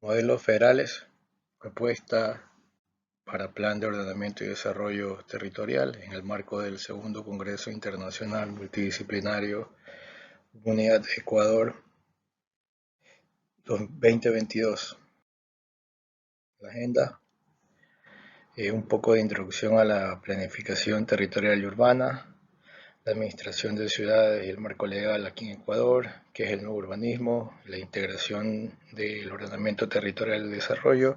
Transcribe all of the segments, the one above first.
Modelos federales, propuesta para Plan de Ordenamiento y Desarrollo Territorial en el marco del Segundo Congreso Internacional Multidisciplinario Unidad Ecuador 2022. La agenda, un poco de introducción a la planificación territorial y urbana, la administración de ciudades y el marco legal aquí en Ecuador, qué es el nuevo urbanismo, la integración del ordenamiento territorial y desarrollo,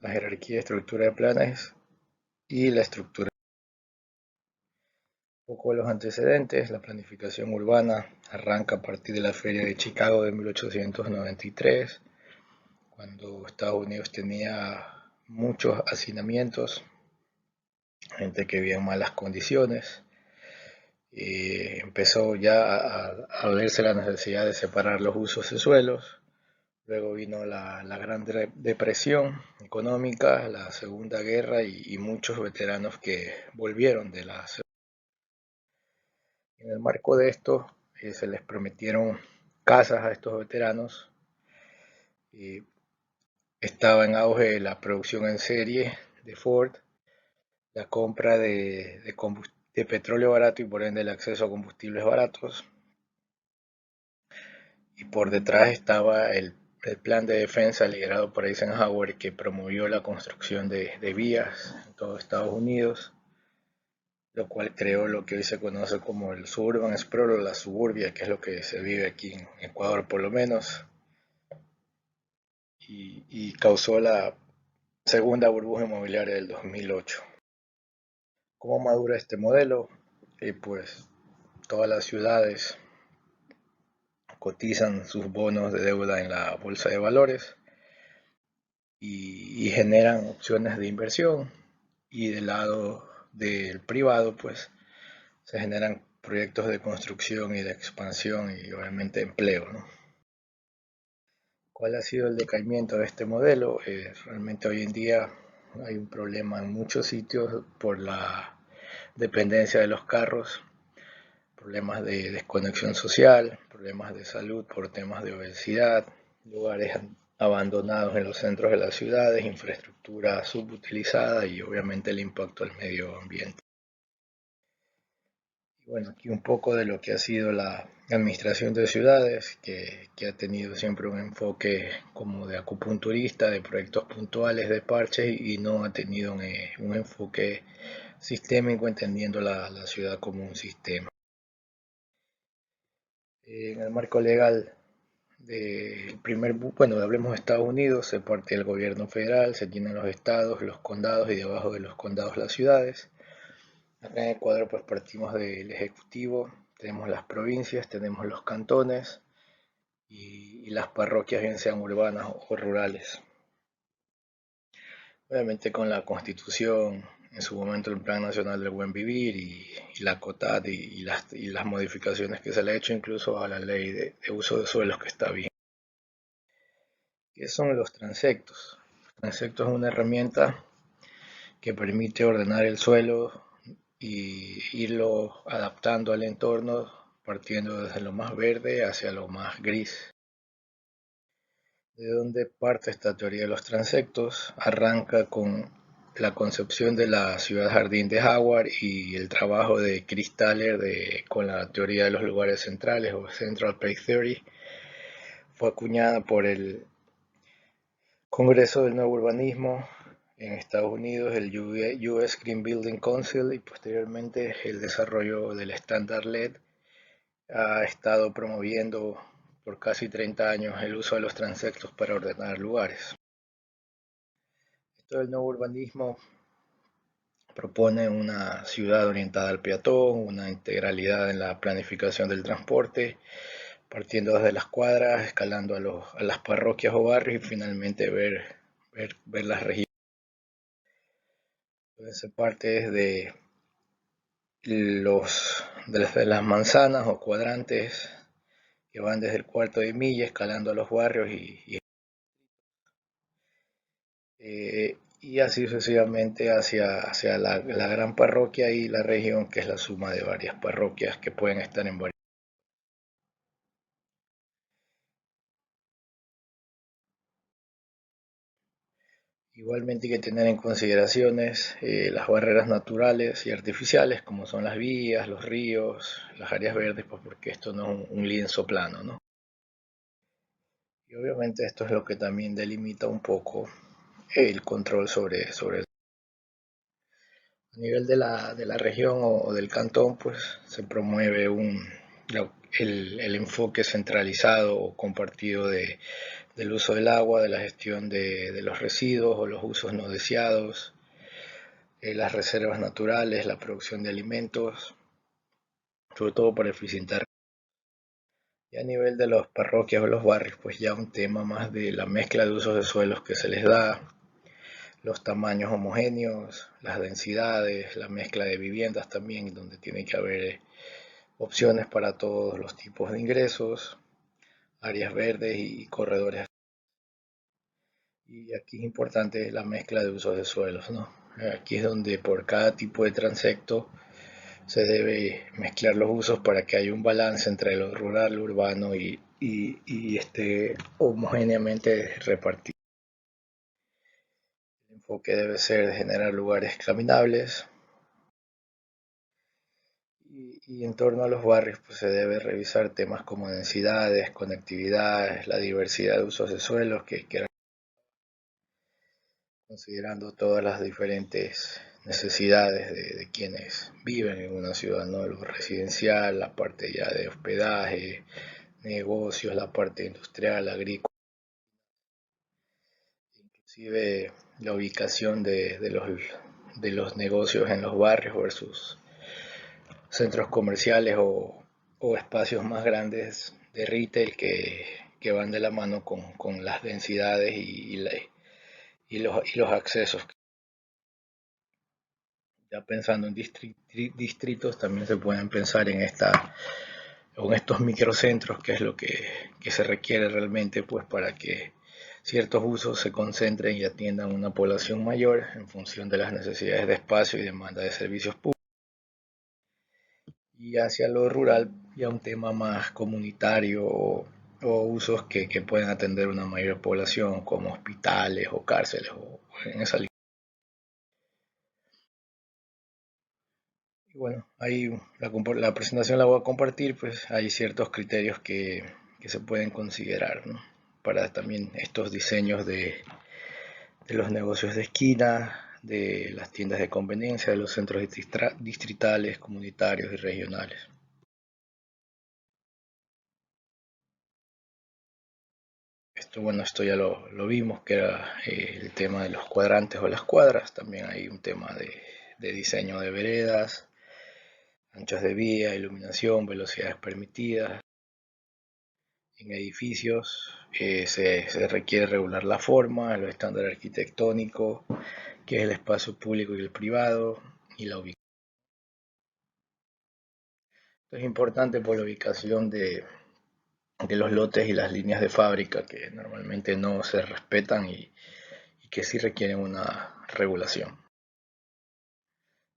la jerarquía y estructura de planes y la estructura. Un poco de los antecedentes, la planificación urbana arranca a partir de la Feria de Chicago de 1893, cuando Estados Unidos tenía muchos hacinamientos, gente que vivía en malas condiciones. Empezó ya a verse la necesidad de separar los usos de suelos. Luego vino la Gran Depresión económica, la Segunda Guerra y muchos veteranos que volvieron de la Segunda. En el marco de esto se les prometieron casas a estos veteranos. Estaba en auge la producción en serie de Ford, la compra de petróleo barato y por ende el acceso a combustibles baratos. Y por detrás estaba el plan de defensa liderado por Eisenhower, que promovió la construcción de vías en todo Estados Unidos, lo cual creó lo que hoy se conoce como el Suburban Sprawl o la suburbia, que es lo que se vive aquí en Ecuador por lo menos, y causó la segunda burbuja inmobiliaria del 2008. ¿Cómo madura este modelo? Pues todas las ciudades cotizan sus bonos de deuda en la bolsa de valores y generan opciones de inversión, y del lado del privado pues se generan proyectos de construcción y de expansión y obviamente empleo, ¿no? ¿Cuál ha sido el decaimiento de este modelo? Realmente hoy en día hay un problema en muchos sitios por la dependencia de los carros, problemas de desconexión social, problemas de salud por temas de obesidad, lugares abandonados en los centros de las ciudades, infraestructura subutilizada y obviamente el impacto al medio ambiente. Y bueno, aquí un poco de lo que ha sido la administración de ciudades, que ha tenido siempre un enfoque como de acupunturista, de proyectos puntuales, de parches, y no ha tenido un enfoque sistémico, entendiendo la ciudad como un sistema. En el marco legal del bueno, hablemos de Estados Unidos, se parte del gobierno federal, se tienen los estados, los condados y debajo de los condados las ciudades. Acá en Ecuador pues partimos del ejecutivo, tenemos las provincias, tenemos los cantones y las parroquias, bien sean urbanas o rurales. Obviamente con la Constitución, en su momento el Plan Nacional del Buen Vivir y la COTAD y las modificaciones que se le ha hecho incluso a la ley de uso de suelos que está bien. ¿Qué son los transectos? Los transectos es una herramienta que permite ordenar el suelo y irlo adaptando al entorno, partiendo desde lo más verde hacia lo más gris. ¿De dónde parte esta teoría de los transectos? Arranca con la concepción de la ciudad jardín de Howard y el trabajo de Chris Thaler con la teoría de los lugares centrales o Central Place Theory. Fue acuñada por el Congreso del Nuevo Urbanismo en Estados Unidos, el US Green Building Council, y posteriormente el desarrollo del estándar LED ha estado promoviendo por casi 30 años el uso de los transectos para ordenar lugares. Esto del nuevo urbanismo propone una ciudad orientada al peatón, una integralidad en la planificación del transporte, partiendo desde las cuadras, escalando a las parroquias o barrios y finalmente ver las regiones. Se parte desde las manzanas o cuadrantes que van desde el cuarto de milla, escalando a los barrios y así sucesivamente hacia la gran parroquia y la región, que es la suma de varias parroquias que pueden estar en varios. Igualmente hay que tener en consideraciones las barreras naturales y artificiales, como son las vías, los ríos, las áreas verdes, pues porque esto no es un lienzo plano, ¿no? Y obviamente esto es lo que también delimita un poco el control sobre el... A nivel de la región o del cantón, pues se promueve el enfoque centralizado o compartido del uso del agua, de la gestión de los residuos o los usos no deseados, las reservas naturales, la producción de alimentos, sobre todo para eficientar. Y a nivel de las parroquias o los barrios, pues ya un tema más de la mezcla de usos de suelos que se les da, los tamaños homogéneos, las densidades, la mezcla de viviendas también, donde tiene que haber opciones para todos los tipos de ingresos, áreas verdes y corredores. Y aquí es importante la mezcla de usos de suelos, ¿no? Aquí es donde por cada tipo de transecto se debe mezclar los usos para que haya un balance entre lo rural, lo urbano y esté homogéneamente repartido. El enfoque debe ser de generar lugares caminables y en torno a los barrios pues, se debe revisar temas como densidades, conectividad, la diversidad de usos de suelos que considerando todas las diferentes necesidades de quienes viven en una ciudad, ¿no? Lo residencial, la parte ya de hospedaje, negocios, la parte industrial, agrícola, inclusive la ubicación de los negocios en los barrios versus centros comerciales o espacios más grandes de retail que van de la mano con las densidades y los accesos. Ya pensando en distritos, también se pueden pensar en estos microcentros, que es lo que se requiere realmente pues, para que ciertos usos se concentren y atiendan una población mayor en función de las necesidades de espacio y demanda de servicios públicos. Y hacia lo rural, ya un tema más comunitario o usos que pueden atender una mayor población, como hospitales o cárceles, o en esa línea. Y bueno, ahí la presentación la voy a compartir, pues hay ciertos criterios que se pueden considerar, ¿no? Para también estos diseños de los negocios de esquina, de las tiendas de conveniencia, de los centros distritales, comunitarios y regionales. Bueno, esto ya lo vimos, que era el tema de los cuadrantes o las cuadras. También hay un tema de diseño de veredas, anchos de vía, iluminación, velocidades permitidas. En edificios se requiere regular la forma, los estándares arquitectónicos, que es el espacio público y el privado, y la ubicación. Esto es importante por la ubicación de los lotes y las líneas de fábrica que normalmente no se respetan y que sí requieren una regulación.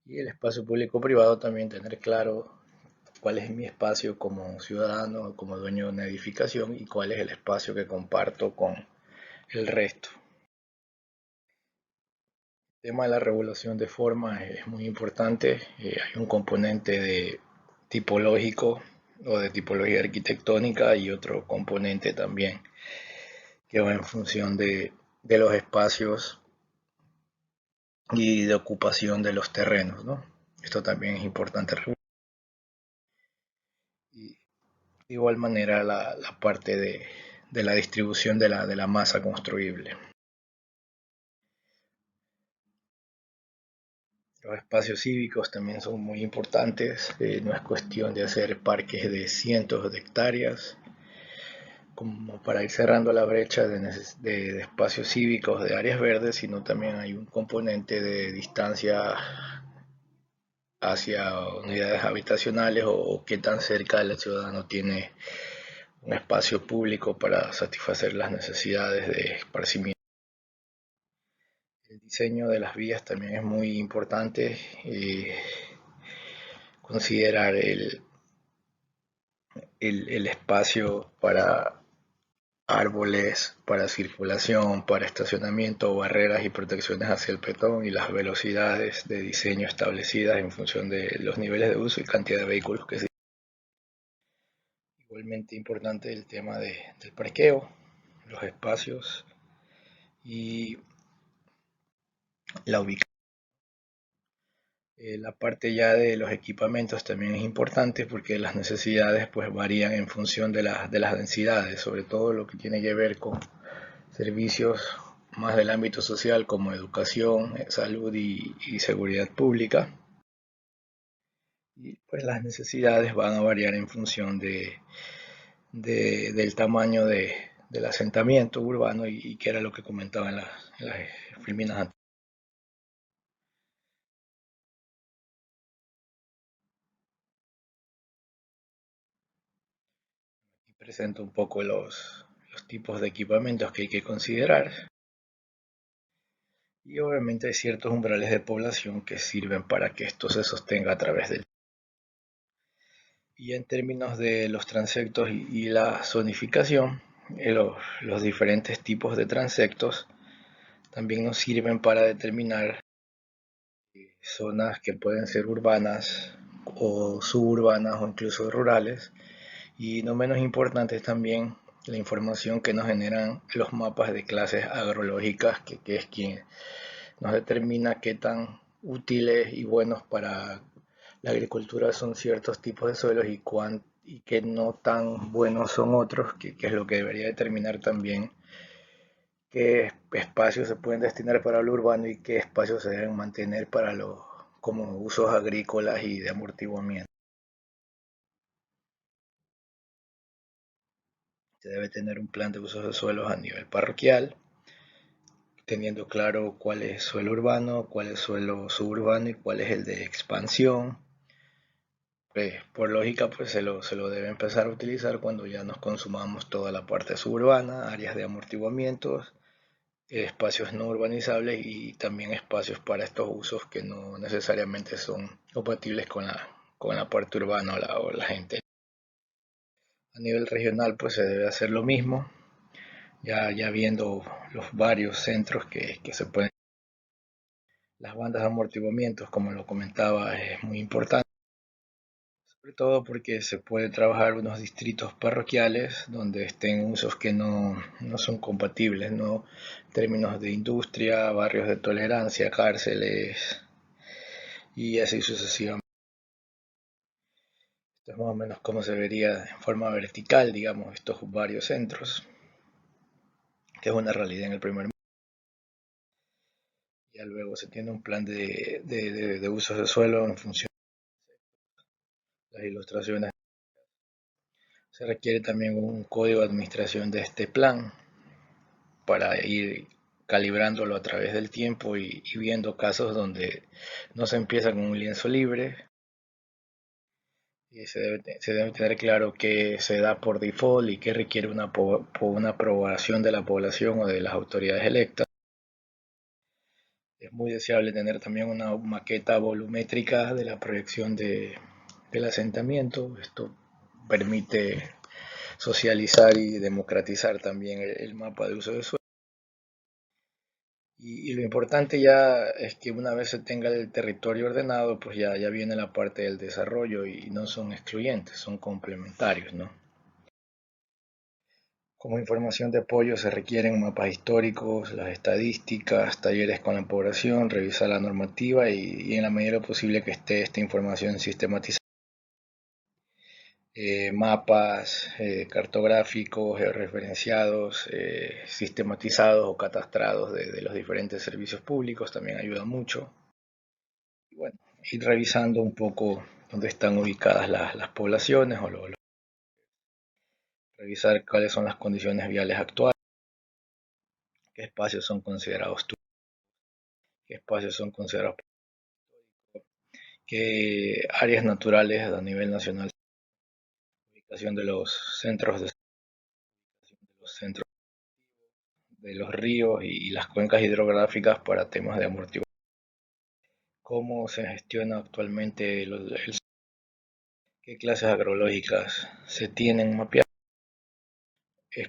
Y el espacio público-privado también tener claro cuál es mi espacio como ciudadano, como dueño de una edificación y cuál es el espacio que comparto con el resto. El tema de la regulación de forma es muy importante. Hay un componente de tipológico o de tipología arquitectónica y otro componente también que va en función de los espacios y de ocupación de los terrenos, ¿no? Esto también es importante. Y de igual manera la parte de la distribución de la masa construible. Los espacios cívicos también son muy importantes. No es cuestión de hacer parques de cientos de hectáreas como para ir cerrando la brecha de espacios cívicos, de áreas verdes, sino también hay un componente de distancia hacia unidades habitacionales o qué tan cerca el ciudadano tiene un espacio público para satisfacer las necesidades de esparcimiento. El diseño de las vías también es muy importante. Considerar el espacio árboles para circulación, para estacionamiento, barreras y protecciones hacia el peatón y las velocidades de diseño establecidas en función de los niveles de uso y cantidad de vehículos que se. Igualmente importante el tema del parqueo, los espacios y la ubicación. La parte ya de los equipamientos también es importante porque las necesidades pues varían en función de las densidades, sobre todo lo que tiene que ver con servicios más del ámbito social como educación, salud y seguridad pública. Y pues las necesidades van a variar en función del tamaño del asentamiento urbano y que era lo que comentaba en las filminas anteriores. Y presento un poco los tipos de equipamientos que hay que considerar. Y obviamente hay ciertos umbrales de población que sirven para que esto se sostenga a través del. Y en términos de los transectos y la zonificación, los diferentes tipos de transectos también nos sirven para determinar zonas que pueden ser urbanas o suburbanas o incluso rurales. Y no menos importante es también la información que nos generan los mapas de clases agrológicas, que es quien nos determina qué tan útiles y buenos para la agricultura son ciertos tipos de suelos y qué no tan buenos son otros, que es lo que debería determinar también qué espacios se pueden destinar para lo urbano y qué espacios se deben mantener para los como usos agrícolas y de amortiguamiento. Se debe tener un plan de usos de suelos a nivel parroquial, teniendo claro cuál es suelo urbano, cuál es suelo suburbano y cuál es el de expansión. Pues, por lógica, pues se lo debe empezar a utilizar cuando ya nos consumamos toda la parte suburbana, áreas de amortiguamientos, espacios no urbanizables y también espacios para estos usos que no necesariamente son compatibles con la parte urbana o la gente. A nivel regional, pues se debe hacer lo mismo, ya viendo los varios centros que se pueden. Las bandas de amortiguamientos, como lo comentaba, es muy importante, sobre todo porque se puede trabajar unos distritos parroquiales donde estén usos que no son compatibles, ¿no? En términos de industria, barrios de tolerancia, cárceles y así sucesivamente. Esto es más o menos como se vería en forma vertical, digamos, estos varios centros, que es una realidad en el primer mundo. Ya luego se tiene un plan de usos de suelo en función de las ilustraciones. Se requiere también un código de administración de este plan para ir calibrándolo a través del tiempo y viendo casos donde no se empieza con un lienzo libre. Y se debe tener claro que se da por default y que requiere una aprobación de la población o de las autoridades electas. Es muy deseable tener también una maqueta volumétrica de la proyección del asentamiento. Esto permite socializar y democratizar también el mapa de uso de suelo. Y lo importante ya es que una vez se tenga el territorio ordenado, pues ya viene la parte del desarrollo y no son excluyentes, son complementarios, ¿no? Como información de apoyo se requieren mapas históricos, las estadísticas, talleres con la población, revisar la normativa y en la medida posible que esté esta información sistematizada. Mapas cartográficos, georreferenciados, sistematizados o catastrados de los diferentes servicios públicos también ayuda mucho. Y bueno, ir revisando un poco dónde están ubicadas las poblaciones revisar cuáles son las condiciones viales actuales, qué espacios son considerados tú, qué espacios son considerados, qué áreas naturales a nivel nacional, ubicación de los centros de los centros de los ríos y las cuencas hidrográficas para temas de amortiguamiento. ¿Cómo se gestiona actualmente qué clases agrológicas se tienen mapeadas?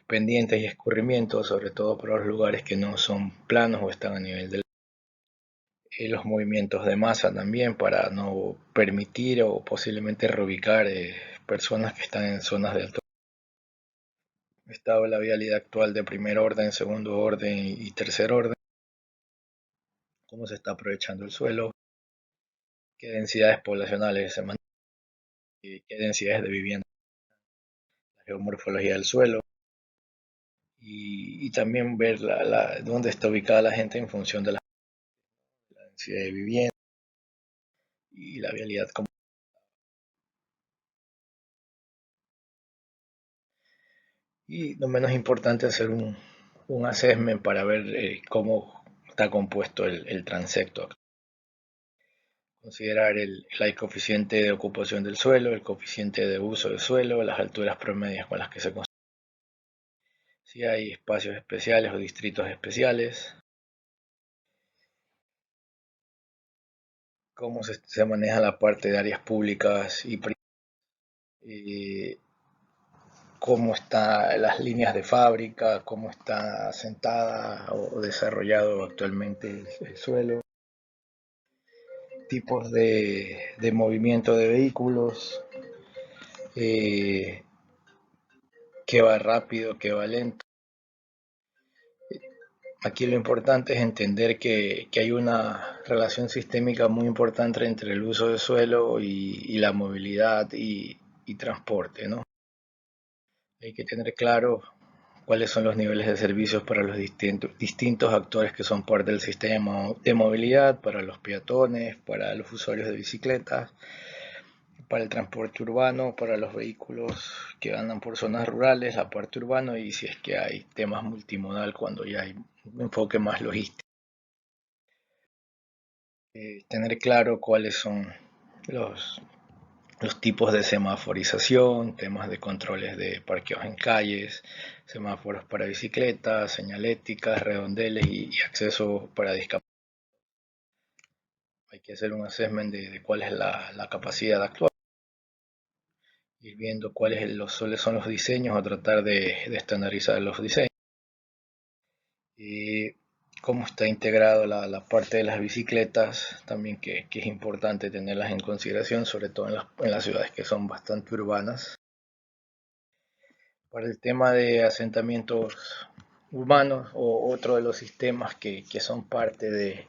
pendientes y escurrimientos, sobre todo para los lugares que no son planos o están a nivel del los movimientos de masa también para no permitir o posiblemente reubicar personas que están en zonas de alto estado de la vialidad actual de primer orden, segundo orden y tercer orden, cómo se está aprovechando el suelo, qué densidades poblacionales se mantienen, qué densidades de vivienda, la geomorfología del suelo y también ver dónde está ubicada la gente en función de la densidad de vivienda y la vialidad. Y no menos importante hacer un assessment para ver cómo está compuesto el transecto. Considerar el coeficiente de ocupación del suelo, el coeficiente de uso del suelo, las alturas promedias con las que se construye, si hay espacios especiales o distritos especiales, cómo se maneja la parte de áreas públicas y privadas, cómo están las líneas de fábrica, cómo está asentada o desarrollado actualmente el suelo, tipos de movimiento de vehículos, eh, qué va rápido, qué va lento. Aquí lo importante es entender que hay una relación sistémica muy importante entre el uso del suelo y la movilidad y transporte, ¿no? Hay que tener claro cuáles son los niveles de servicios para los distintos actores que son parte del sistema de movilidad, para los peatones, para los usuarios de bicicletas, para el transporte urbano, para los vehículos que andan por zonas rurales, la parte urbana y si es que hay temas multimodal cuando ya hay un enfoque más logístico. Tener claro cuáles son los, los tipos de semaforización, temas de controles de parqueos en calles, semáforos para bicicletas, señaléticas, redondeles y acceso para discapacitados. Hay que hacer un assessment de cuál es la capacidad actual, ir viendo cuáles son los diseños o tratar de estandarizar los diseños. Y cómo está integrado la parte de las bicicletas, también que es importante tenerlas en consideración, sobre todo en las ciudades que son bastante urbanas. Para el tema de asentamientos urbanos o otro de los sistemas que son parte del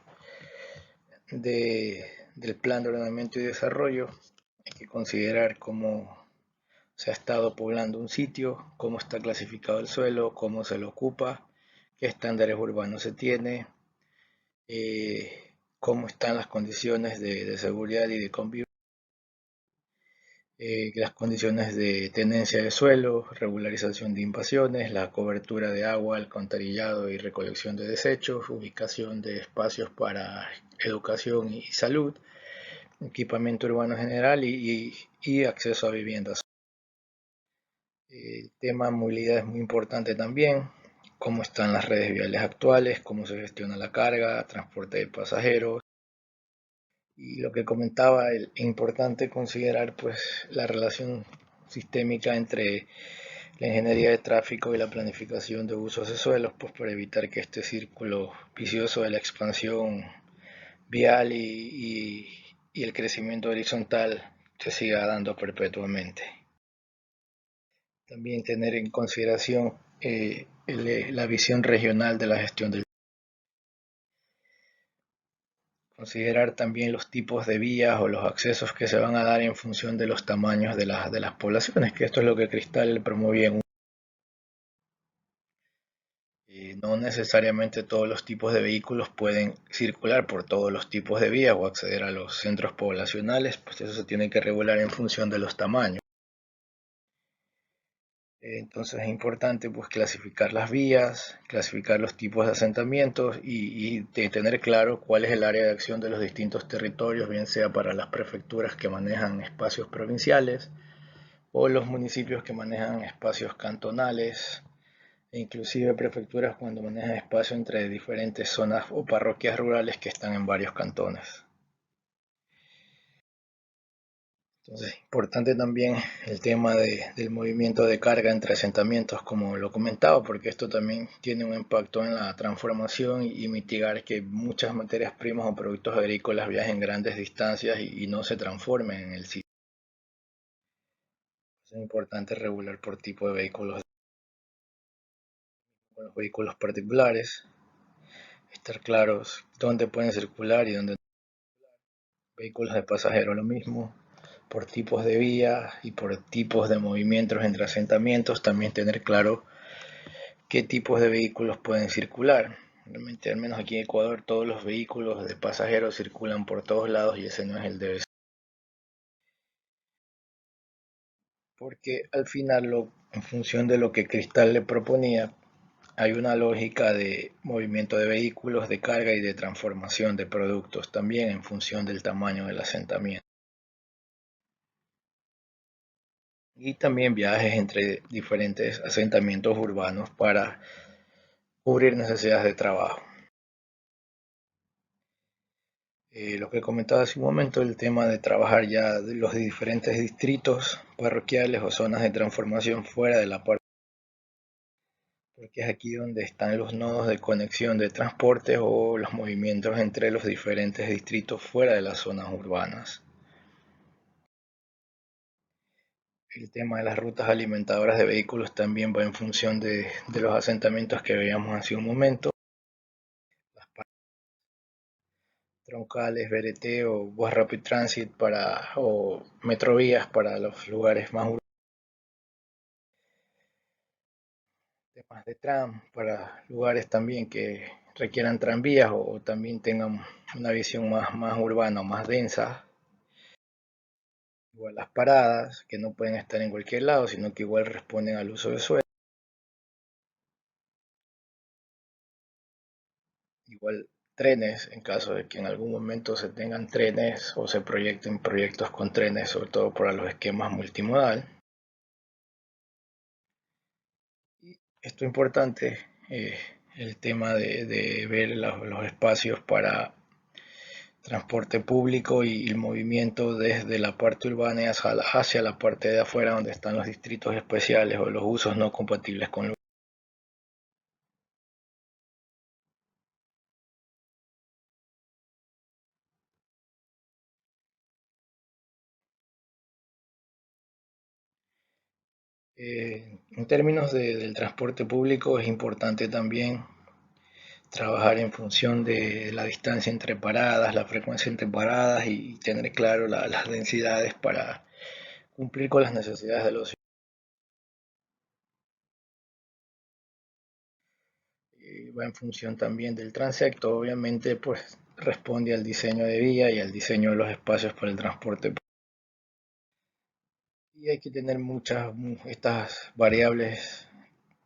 plan de ordenamiento y desarrollo, hay que considerar cómo se ha estado poblando un sitio, cómo está clasificado el suelo, cómo se lo ocupa, qué estándares urbanos se tiene, cómo están las condiciones de seguridad y de convivencia, las condiciones de tenencia de suelo, regularización de invasiones, la cobertura de agua, alcantarillado y recolección de desechos, ubicación de espacios para educación y salud, equipamiento urbano general y acceso a viviendas. El tema movilidad es muy importante también, cómo están las redes viales actuales, cómo se gestiona la carga, transporte de pasajeros. Y lo que comentaba, es importante considerar pues la relación sistémica entre la ingeniería de tráfico y la planificación de usos de suelos, pues para evitar que este círculo vicioso de la expansión vial y el crecimiento horizontal se siga dando perpetuamente. También tener en consideración la visión regional de la gestión del considerar también los tipos de vías o los accesos que se van a dar en función de los tamaños de las poblaciones, que esto es lo que Cristal promovía en no necesariamente todos los tipos de vehículos pueden circular por todos los tipos de vías o acceder a los centros poblacionales, pues eso se tiene que regular en función de los tamaños. Entonces es importante pues clasificar las vías, clasificar los tipos de asentamientos y tener claro cuál es el área de acción de los distintos territorios, bien sea para las prefecturas que manejan espacios provinciales o los municipios que manejan espacios cantonales e inclusive prefecturas cuando manejan espacio entre diferentes zonas o parroquias rurales que están en varios cantones. Entonces, importante también el tema del movimiento de carga entre asentamientos, como lo comentaba, porque esto también tiene un impacto en la transformación y mitigar que muchas materias primas o productos agrícolas viajen grandes distancias y no se transformen en el sitio. Es importante regular por tipo de vehículos. Con los vehículos particulares, estar claros dónde pueden circular y dónde no. Vehículos de pasajeros lo mismo, por tipos de vía y por tipos de movimientos entre asentamientos, también tener claro qué tipos de vehículos pueden circular. Realmente, al menos aquí en Ecuador, todos los vehículos de pasajeros circulan por todos lados y ese no es el debe ser. Porque al final, en función de lo que Cristal le proponía, hay una lógica de movimiento de vehículos, de carga y de transformación de productos también en función del tamaño del asentamiento. Y también viajes entre diferentes asentamientos urbanos para cubrir necesidades de trabajo. Lo que comentaba hace un momento, el tema de trabajar ya de los diferentes distritos parroquiales o zonas de transformación fuera de la parte, porque es aquí donde están los nodos de conexión de transportes o los movimientos entre los diferentes distritos fuera de las zonas urbanas. El tema de las rutas alimentadoras de vehículos también va en función de los asentamientos que veíamos hace un momento. Las troncales, BRT o Bus Rapid Transit o metrovías para los lugares más urbanos. Temas de tram para lugares también que requieran tranvías o también tengan una visión más urbana o más densa. Igual las paradas, que no pueden estar en cualquier lado, sino que igual responden al uso de suelo. Igual trenes, en caso de que en algún momento se tengan trenes o se proyecten proyectos con trenes, sobre todo para los esquemas multimodal. Y esto es importante, el tema de ver los espacios para transporte público y el movimiento desde la parte urbana hacia la parte de afuera donde están los distritos especiales o los usos no compatibles con en términos del transporte público es importante también trabajar en función de la distancia entre paradas, la frecuencia entre paradas y tener claro las densidades para cumplir con las necesidades de los ciudadanos. Va en función también del transecto, obviamente pues responde al diseño de vía y al diseño de los espacios para el transporte. Y hay que tener muchas estas variables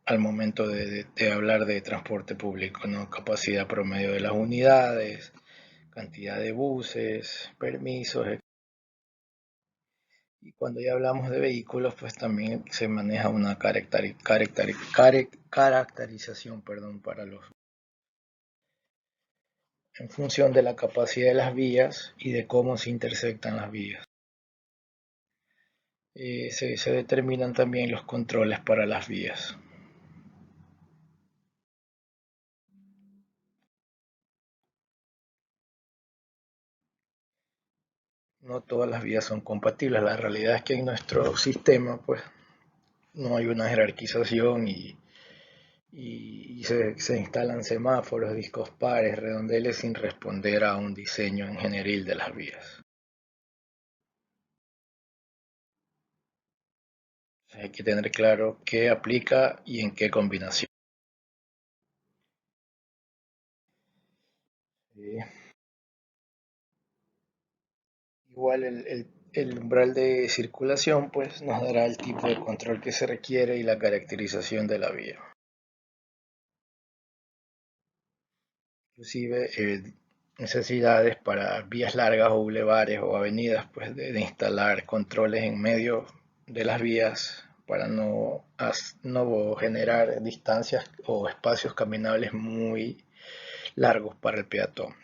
al momento de hablar de transporte público, ¿no? Capacidad promedio de las unidades, cantidad de buses, permisos. Y cuando ya hablamos de vehículos, pues también se maneja una caracterización, perdón, para los en función de la capacidad de las vías y de cómo se intersectan las vías. Se determinan también los controles para las vías. No todas las vías son compatibles. La realidad es que en nuestro sistema pues no hay una jerarquización y se instalan semáforos, discos pares, redondeles sin responder a un diseño en general de las vías. Hay que tener claro qué aplica y en qué combinación. Eh, Igual el umbral de circulación pues nos dará el tipo de control que se requiere y la caracterización de la vía. Inclusive necesidades para vías largas o bulevares o avenidas pues de instalar controles en medio de las vías para no generar distancias o espacios caminables muy largos para el peatón.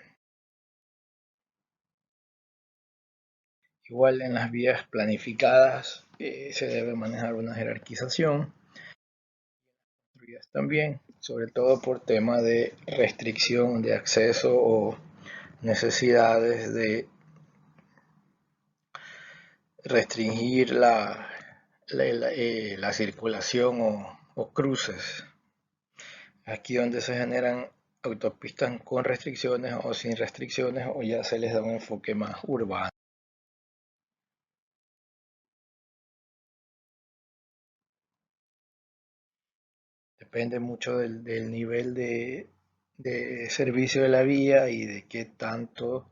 Igual en las vías planificadas se debe manejar una jerarquización también, sobre todo por tema de restricción de acceso o necesidades de restringir la circulación o cruces. Aquí donde se generan autopistas con restricciones o sin restricciones, o ya se les da un enfoque más urbano. Depende mucho del nivel de servicio de la vía y de qué tanto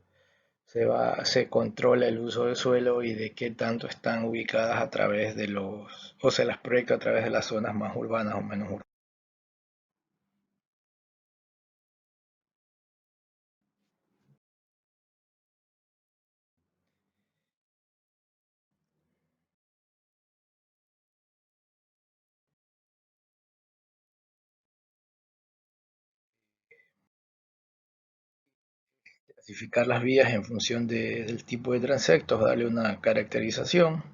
se controla el uso del suelo y de qué tanto están ubicadas a través de o se las proyecta a través de las zonas más urbanas o menos urbanas. Clasificar las vías en función del tipo de transectos, darle una caracterización,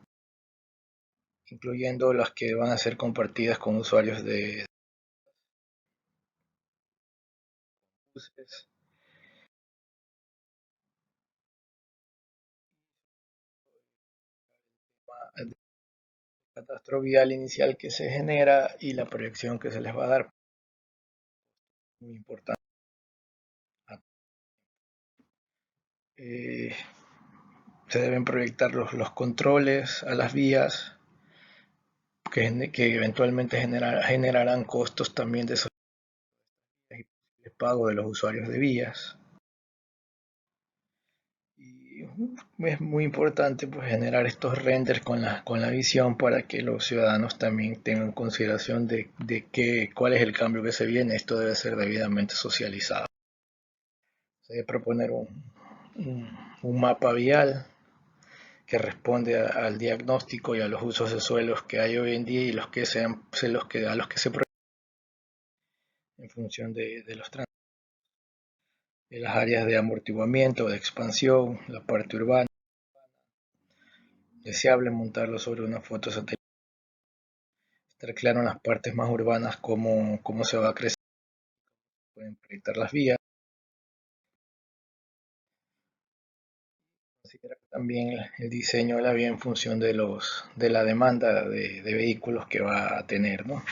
incluyendo las que van a ser compartidas con usuarios de buses, el catastro vial inicial que se genera y la proyección que se les va a dar, muy importante. Eh, Se deben proyectar los controles a las vías que eventualmente generarán costos también de pago de los usuarios de vías. Y es muy importante pues, generar estos renders con la visión para que los ciudadanos también tengan consideración de cuál es el cambio que se viene. Esto debe ser debidamente socializado. Se debe proponer un mapa vial que responde al diagnóstico y a los usos de suelos que hay hoy en día y los que sean a los que se proyectan en función de los de las áreas de amortiguamiento, de expansión, la parte urbana. Deseable montarlo sobre una foto satelital, estar claro en las partes más urbanas cómo se va a crecer, pueden proyectar las vías. Considerar también el diseño de la vía en función de la demanda de vehículos que va a tener, ¿no?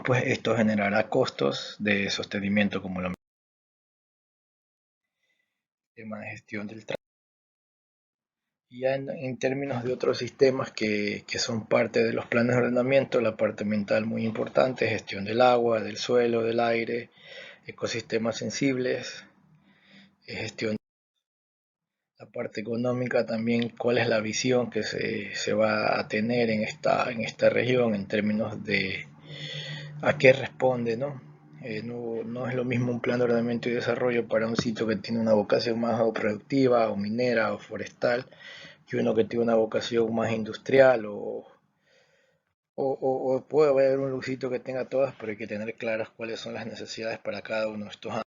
Pues esto generará costos de sostenimiento como el tema de gestión del tráfico. Y ya en términos de otros sistemas que son parte de los planes de ordenamiento, la parte ambiental muy importante, gestión del agua, del suelo, del aire, ecosistemas sensibles, gestión de la parte económica también, cuál es la visión que se va a tener en esta región en términos de a qué responde, ¿no? No es lo mismo un plan de ordenamiento y desarrollo para un sitio que tiene una vocación más productiva o minera o forestal que uno que tiene una vocación más industrial o puede haber un sitio que tenga todas, pero hay que tener claras cuáles son las necesidades para cada uno de estos ámbitos.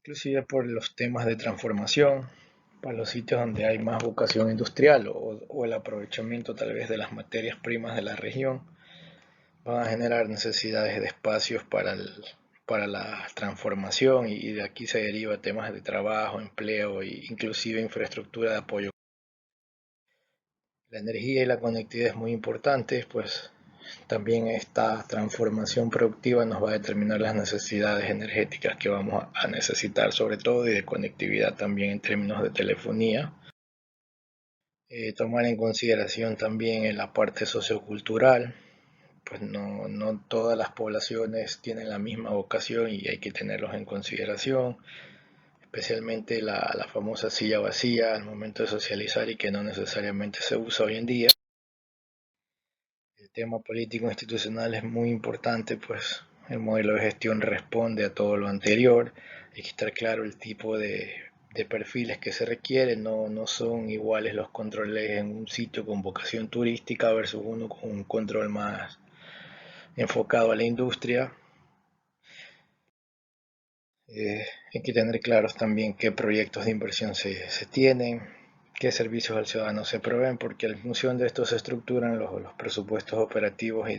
Inclusive por los temas de transformación, para los sitios donde hay más vocación industrial o el aprovechamiento tal vez de las materias primas de la región, van a generar necesidades de espacios para la transformación y de aquí se deriva temas de trabajo, empleo e inclusive infraestructura de apoyo. La energía y la conectividad es muy importante, pues también esta transformación productiva nos va a determinar las necesidades energéticas que vamos a necesitar, sobre todo y de conectividad también en términos de telefonía. Tomar en consideración también en la parte sociocultural, pues no todas las poblaciones tienen la misma vocación y hay que tenerlos en consideración, especialmente la famosa silla vacía al momento de socializar y que no necesariamente se usa hoy en día. El tema político institucional es muy importante, pues el modelo de gestión responde a todo lo anterior. Hay que estar claro el tipo de perfiles que se requieren, no son iguales los controles en un sitio con vocación turística versus uno con un control más enfocado a la industria. Hay que tener claros también qué proyectos de inversión se tienen, qué servicios al ciudadano se proveen, porque en función de esto se estructuran los presupuestos operativos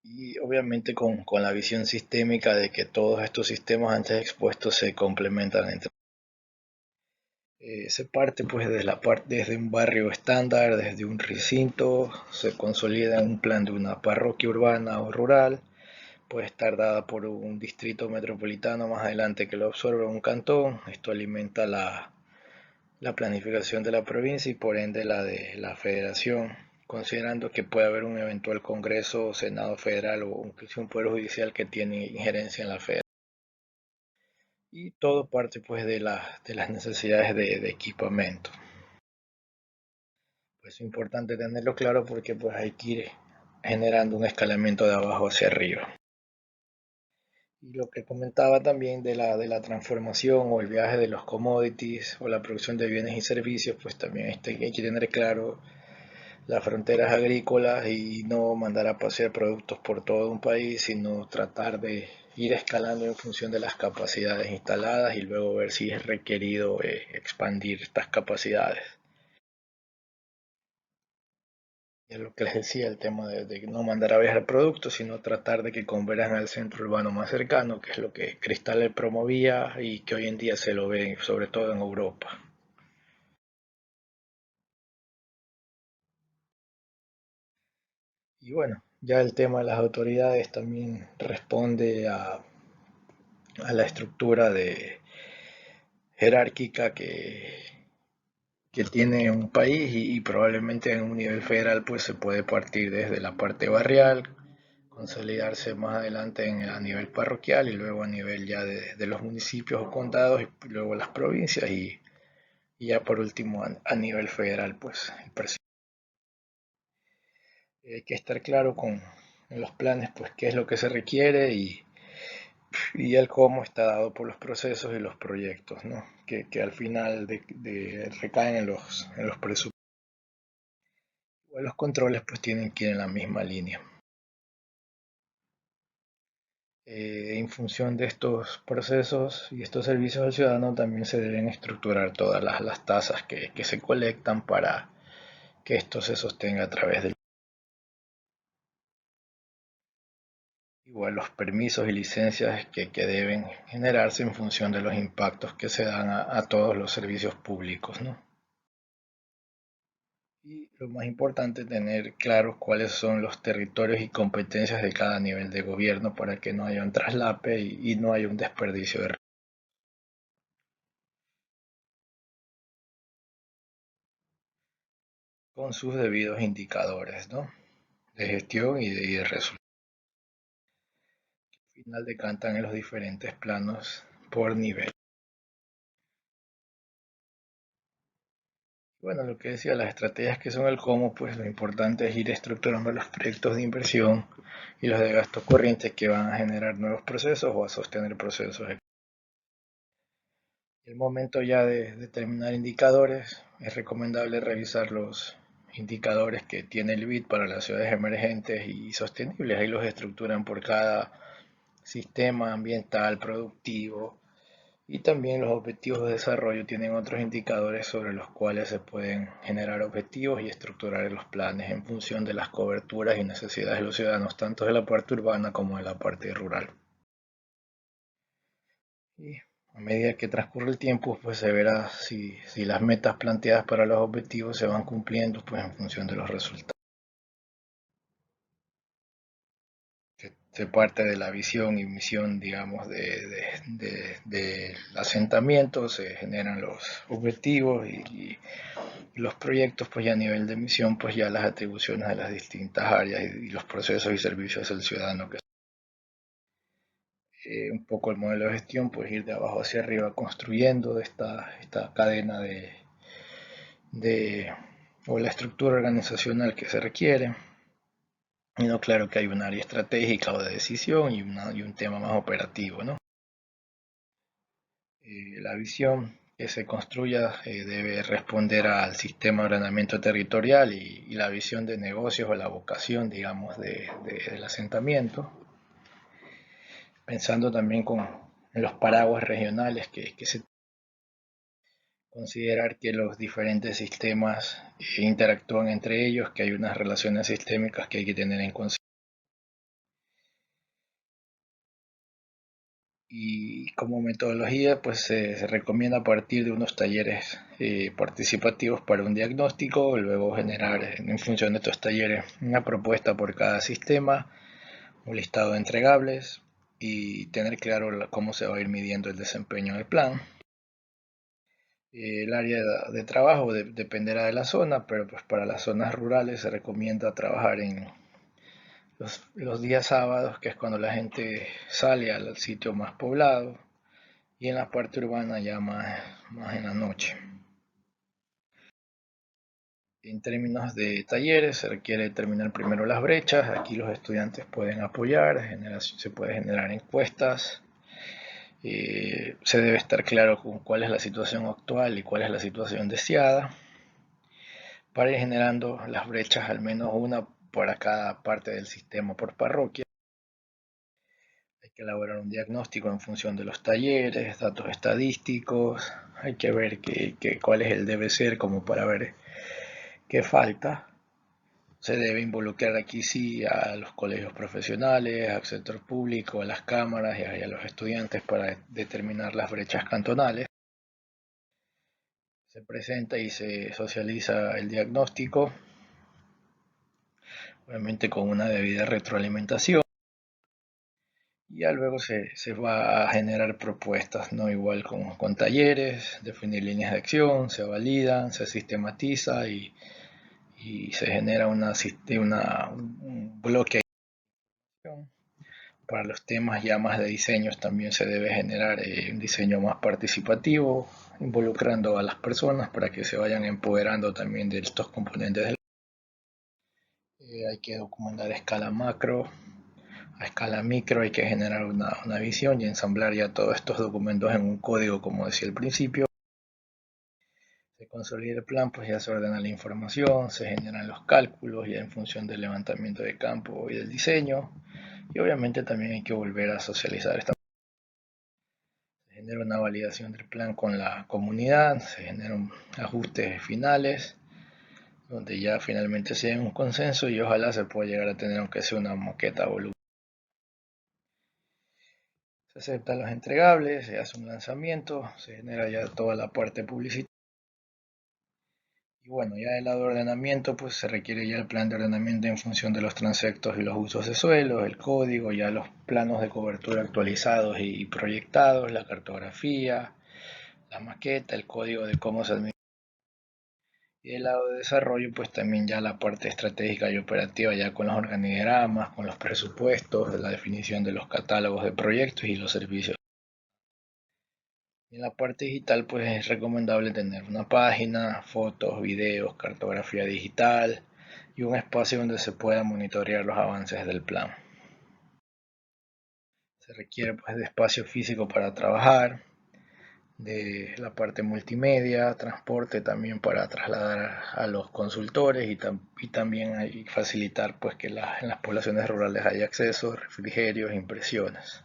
y obviamente con la visión sistémica de que todos estos sistemas antes expuestos se complementan entre se parte pues desde un barrio estándar, desde un recinto, se consolida en un plan de una parroquia urbana o rural, puede estar dada por un distrito metropolitano más adelante que lo absorbe un cantón. Esto alimenta la planificación de la provincia y por ende la de la federación, considerando que puede haber un eventual Congreso o Senado federal o incluso un Poder Judicial que tiene injerencia en la federación. Y todo parte pues de las necesidades de equipamiento. Pues es importante tenerlo claro porque pues hay que ir generando un escalamiento de abajo hacia arriba. Y lo que comentaba también de la transformación o el viaje de los commodities o la producción de bienes y servicios, pues también hay que tener claro las fronteras agrícolas y no mandar a pasear productos por todo un país, sino tratar de ir escalando en función de las capacidades instaladas y luego ver si es requerido expandir estas capacidades. Y es lo que les decía, el tema de no mandar a viajar productos, sino tratar de que converjan al centro urbano más cercano, que es lo que Cristal le promovía y que hoy en día se lo ve, sobre todo en Europa. Y bueno, ya el tema de las autoridades también responde a la estructura jerárquica que tiene un país y probablemente en un nivel federal pues se puede partir desde la parte barrial, consolidarse más adelante a nivel parroquial y luego a nivel ya de los municipios o condados y luego las provincias y ya por último a nivel federal pues el presidente. Hay que estar claro con en los planes pues qué es lo que se requiere y el cómo está dado por los procesos y los proyectos, ¿no? Que al final recaen en los presupuestos. Los controles pues tienen que ir en la misma línea. En función de estos procesos y estos servicios al ciudadano también se deben estructurar todas las tasas que se colectan para que esto se sostenga a través del igual los permisos y licencias que deben generarse en función de los impactos que se dan a todos los servicios públicos, ¿no? Y lo más importante, tener claros cuáles son los territorios y competencias de cada nivel de gobierno para que no haya un traslape y no haya un desperdicio de con sus debidos indicadores, ¿no? De gestión y de resultados. Al final decantan en los diferentes planos por nivel. Bueno, lo que decía, las estrategias que son el cómo, pues lo importante es ir estructurando los proyectos de inversión y los de gastos corrientes que van a generar nuevos procesos o a sostener procesos. El momento ya de determinar indicadores, es recomendable revisar los indicadores que tiene el BID para las ciudades emergentes y sostenibles. Ahí los estructuran por cada sistema ambiental, productivo y también los objetivos de desarrollo tienen otros indicadores sobre los cuales se pueden generar objetivos y estructurar los planes en función de las coberturas y necesidades de los ciudadanos, tanto de la parte urbana como de la parte rural. Y a medida que transcurre el tiempo, pues se verá si las metas planteadas para los objetivos se van cumpliendo, pues en función de los resultados. Se parte de la visión y misión, digamos, del asentamiento, se generan los objetivos y los proyectos, pues ya a nivel de misión, pues ya las atribuciones de las distintas áreas y los procesos y servicios del ciudadano. Un poco el modelo de gestión, pues ir de abajo hacia arriba construyendo esta cadena de o la estructura organizacional que se requiere. Y no, claro que hay un área estratégica o de decisión y un tema más operativo, ¿no? La visión que se construya debe responder al sistema de ordenamiento territorial y la visión de negocios o la vocación, digamos, del asentamiento, pensando también en los paraguas regionales que se considerar que los diferentes sistemas interactúan entre ellos, que hay unas relaciones sistémicas que hay que tener en consideración. Y como metodología, pues se recomienda partir de unos talleres participativos para un diagnóstico, luego generar en función de estos talleres una propuesta por cada sistema, un listado de entregables y tener claro cómo se va a ir midiendo el desempeño del plan. El área de trabajo dependerá de la zona, pero pues para las zonas rurales se recomienda trabajar en los días sábados, que es cuando la gente sale al sitio más poblado, y en la parte urbana ya más en la noche. En términos de talleres, se requiere determinar primero las brechas. Aquí los estudiantes pueden apoyar, se puede generar encuestas. Se debe estar claro con cuál es la situación actual y cuál es la situación deseada, para ir generando las brechas, al menos una para cada parte del sistema por parroquia. Hay que elaborar un diagnóstico en función de los talleres, datos estadísticos. Hay que ver cuál es el debe ser, como para ver qué falta. Se debe involucrar aquí sí a los colegios profesionales, al sector público, a las cámaras y a los estudiantes para determinar las brechas cantonales. Se presenta y se socializa el diagnóstico, obviamente con una debida retroalimentación. Y ya luego se va a generar propuestas, ¿no? Igual con talleres, definir líneas de acción, se validan, se sistematiza y se genera un bloque de acción. Para los temas ya más de diseños también se debe generar un diseño más participativo, involucrando a las personas para que se vayan empoderando también de estos componentes. Hay que documentar a escala macro, a escala micro hay que generar una visión y ensamblar ya todos estos documentos en un código, como decía al principio. Se consolida el plan, pues ya se ordena la información, se generan los cálculos ya en función del levantamiento de campo y del diseño. Y obviamente también hay que volver a socializar esta. Se genera una validación del plan con la comunidad, se generan ajustes finales, donde ya finalmente se llega a un consenso y ojalá se pueda llegar a tener, aunque sea una maqueta voluminosa. Se aceptan los entregables, se hace un lanzamiento, se genera ya toda la parte publicitaria. Y bueno, ya del lado de ordenamiento, pues se requiere ya el plan de ordenamiento en función de los transectos y los usos de suelo, el código, ya los planos de cobertura actualizados y proyectados, la cartografía, la maqueta, el código de cómo se administra. Y del lado de desarrollo, pues también ya la parte estratégica y operativa, ya con los organigramas, con los presupuestos, la definición de los catálogos de proyectos y los servicios. En la parte digital, pues es recomendable tener una página, fotos, videos, cartografía digital y un espacio donde se pueda monitorear los avances del plan. Se requiere pues de espacio físico para trabajar, de la parte multimedia, transporte también para trasladar a los consultores y también facilitar pues que en las poblaciones rurales haya acceso, refrigerios, impresiones.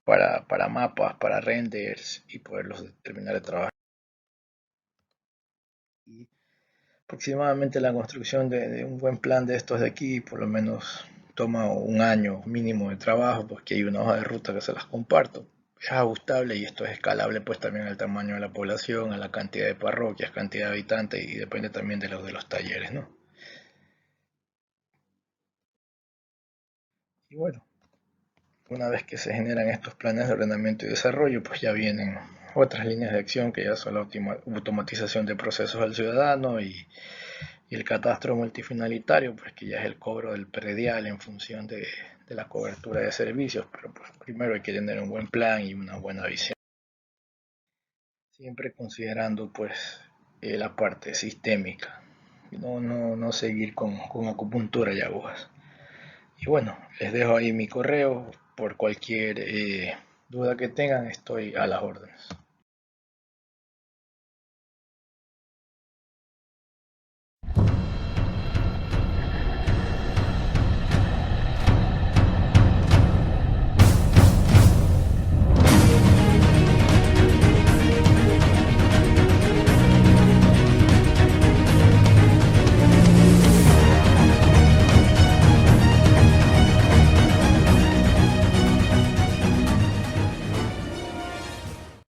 Para mapas, para renders y poderlos terminar de trabajar. Y aproximadamente la construcción de un buen plan de estos de aquí, por lo menos toma un año mínimo de trabajo, pues que hay una hoja de ruta que se las comparto. Es ajustable y esto es escalable pues también al tamaño de la población, a la cantidad de parroquias, cantidad de habitantes y depende también de los talleres, ¿no? Y bueno, una vez que se generan estos planes de ordenamiento y desarrollo, pues ya vienen otras líneas de acción que ya son la automatización de procesos al ciudadano y el catastro multifinalitario, pues que ya es el cobro del predial en función de la cobertura de servicios, pero pues primero hay que tener un buen plan y una buena visión. Siempre considerando pues la parte sistémica, no seguir con acupuntura y agujas. Y bueno, les dejo ahí mi correo por cualquier duda que tengan, estoy a las órdenes.